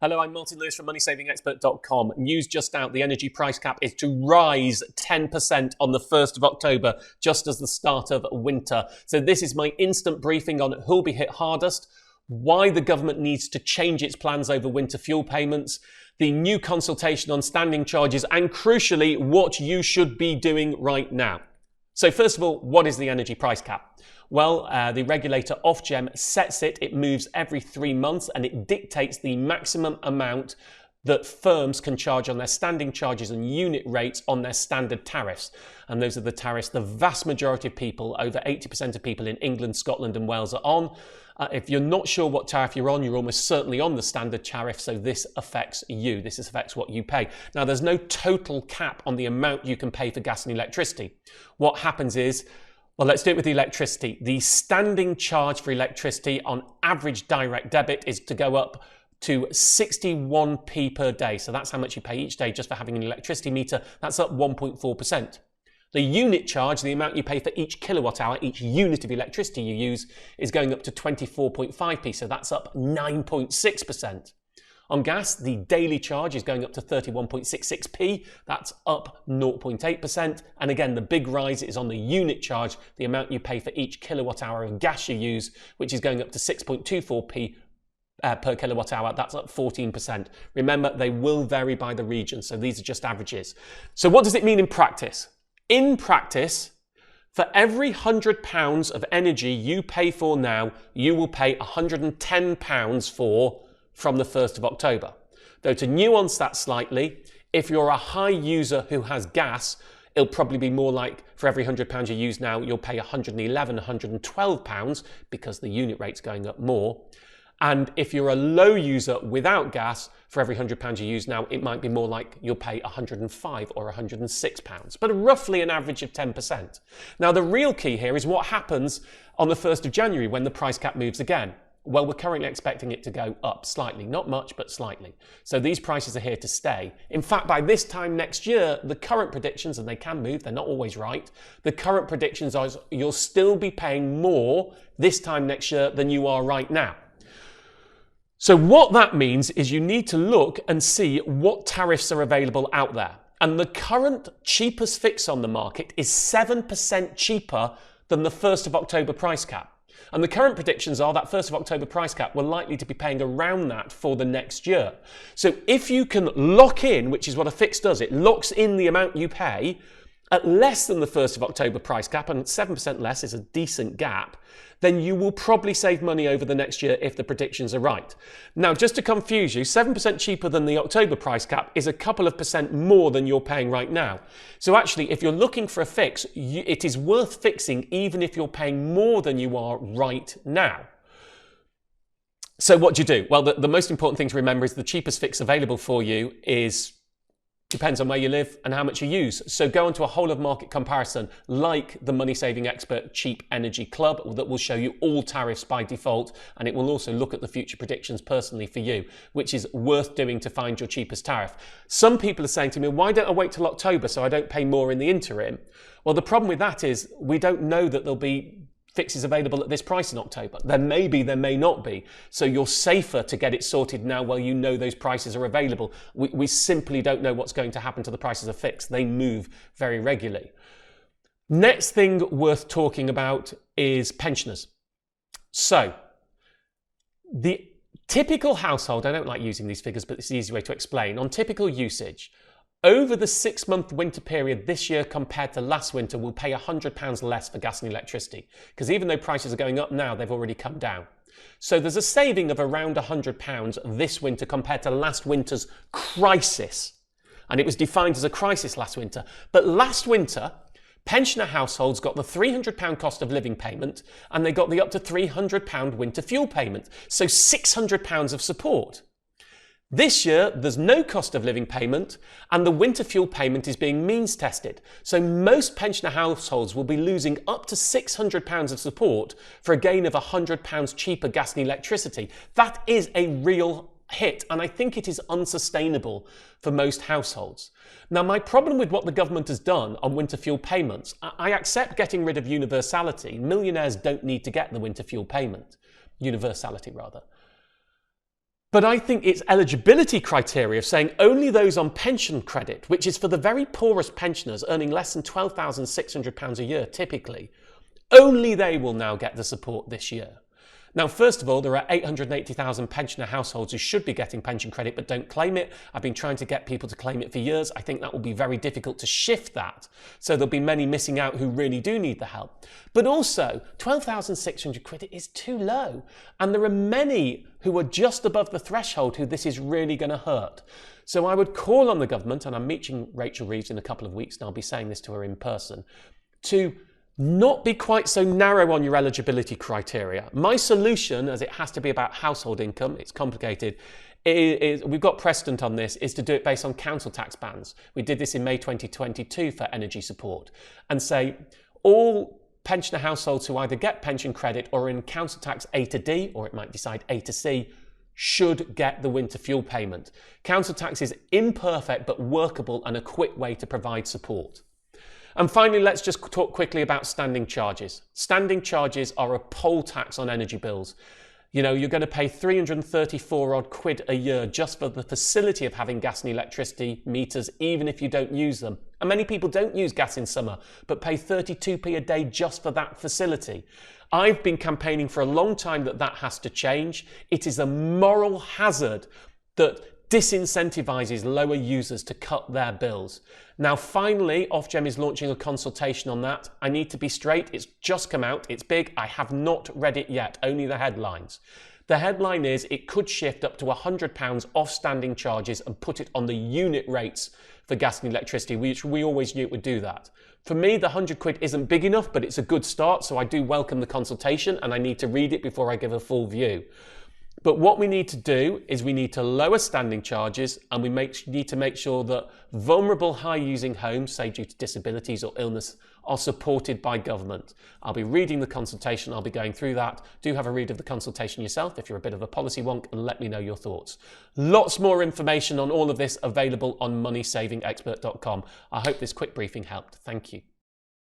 Hello, I'm Martin Lewis from MoneySavingExpert.com. News just out, the energy price cap is to rise 10% on the 1st of October, just as the start of winter. So this is my instant briefing on who'll be hit hardest, why the government needs to change its plans over winter fuel payments, the new consultation on standing charges, and crucially, what you should be doing right now. So first of all, what is the energy price cap? Well, the regulator Ofgem sets it. It moves every 3 months and it dictates the maximum amount that firms can charge on their standing charges and unit rates on their standard tariffs. And those are the tariffs the vast majority of people, over 80% of people in England, Scotland and Wales are on. If you're not sure what tariff you're on, you're almost certainly on the standard tariff, so this affects you. This affects what you pay. Now, there's no total cap on the amount you can pay for gas and electricity. What happens is, well, let's do it with the electricity. The standing charge for electricity on average direct debit is to go up to 61p per day. So that's how much you pay each day just for having an electricity meter. That's up 1.4%. The unit charge, the amount you pay for each kilowatt hour, each unit of electricity you use, is going up to 24.5p. So that's up 9.6%. On gas, the daily charge is going up to 31.66p. That's up 0.8%. And again, the big rise is on the unit charge, the amount you pay for each kilowatt hour of gas you use, which is going up to 6.24p per kilowatt hour. That's up 14%. Remember, they will vary by the region, so these are just averages. So what does it mean in practice? In practice, for every £100 of energy you pay for now, you will pay £110 for from the 1st of October. Though to nuance that slightly, if you're a high user who has gas, it'll probably be more like for every £100 you use now, you'll pay £111, £112 because the unit rate's going up more. And if you're a low user without gas, for every £100 you use now, it might be more like you'll pay £105 or £106, but roughly an average of 10%. Now, the real key here is what happens on the 1st of January when the price cap moves again. Well, we're currently expecting it to go up slightly, not much, but slightly. So these prices are here to stay. In fact, by this time next year, the current predictions, and they can move, they're not always right, the current predictions are you'll still be paying more this time next year than you are right now. So what that means is you need to look and see what tariffs are available out there. And the current cheapest fix on the market is 7% cheaper than the 1st of October price cap. And the current predictions are that 1st of October price cap, we're likely to be paying around that for the next year. So if you can lock in, which is what a fix does, it locks in the amount you pay at less than the 1st of October price cap, and 7% less is a decent gap, then you will probably save money over the next year if the predictions are right. Now, just to confuse you, 7% cheaper than the October price cap is a couple of percent more than you're paying right now. So actually, if you're looking for a fix, it is worth fixing even if you're paying more than you are right now. So what do you do? Well, the most important thing to remember is the cheapest fix available for you depends on where you live and how much you use. So go onto a whole of market comparison like the Money Saving Expert Cheap Energy Club that will show you all tariffs by default, and it will also look at the future predictions personally for you, which is worth doing to find your cheapest tariff. Some people are saying to me, why don't I wait till October so I don't pay more in the interim? Well, the problem with that is we don't know that there'll be fixes available at this price in October. There may be, there may not be. So you're safer to get it sorted now while you know those prices are available. We simply don't know what's going to happen to the prices of fix. They move very regularly. Next thing worth talking about is pensioners. So the typical household, I don't like using these figures, but it's the easy way to explain. On typical usage, over the 6-month winter period this year compared to last winter, we'll pay £100 less for gas and electricity, because even though prices are going up now, they've already come down. So there's a saving of around £100 this winter compared to last winter's crisis. And it was defined as a crisis last winter. But last winter, pensioner households got the £300 cost of living payment and they got the up to £300 winter fuel payment. So £600 of support. This year, there's no cost of living payment and the winter fuel payment is being means tested. So most pensioner households will be losing up to £600 of support for a gain of £100 cheaper gas and electricity. That is a real hit, and I think it is unsustainable for most households. Now, my problem with what the government has done on winter fuel payments, I accept getting rid of universality. Millionaires don't need to get the winter fuel payment. Universality, rather. But I think its eligibility criteria of saying only those on pension credit, which is for the very poorest pensioners earning less than £12,600 a year typically, only they will now get the support this year. Now, first of all, there are 880,000 pensioner households who should be getting pension credit but don't claim it. I've been trying to get people to claim it for years. I think that will be very difficult to shift that. So there'll be many missing out who really do need the help. But also, 12,600 quid is too low. And there are many who are just above the threshold who this is really going to hurt. So I would call on the government, and I'm meeting Rachel Reeves in a couple of weeks, and I'll be saying this to her in person, to not be quite so narrow on your eligibility criteria. My solution, as it has to be about household income, it's complicated, we've got precedent on this, is to do it based on council tax bands. We did this in May 2022 for energy support, and say all pensioner households who either get pension credit or are in council tax A to D, or it might decide A to C, should get the winter fuel payment. Council tax is imperfect but workable and a quick way to provide support. And finally, let's just talk quickly about standing charges. Standing charges are a poll tax on energy bills. You know, you're going to pay 334 odd quid a year just for the facility of having gas and electricity meters, even if you don't use them. And many people don't use gas in summer, but pay 32p a day just for that facility. I've been campaigning for a long time that that has to change. It is a moral hazard that disincentivises lower users to cut their bills. Now, finally, Ofgem is launching a consultation on that. I need to be straight. It's just come out. It's big. I have not read it yet, only the headlines. The headline is it could shift up to £100 off standing charges and put it on the unit rates for gas and electricity, which we always knew it would do that. For me, the 100 quid isn't big enough, but it's a good start, so I do welcome the consultation and I need to read it before I give a full view. But what we need to do is we need to lower standing charges, and we need to make sure that vulnerable high-using homes, say due to disabilities or illness, are supported by government. I'll be reading the consultation, I'll be going through that. Do have a read of the consultation yourself if you're a bit of a policy wonk, and let me know your thoughts. Lots more information on all of this available on moneysavingexpert.com. I hope this quick briefing helped. Thank you.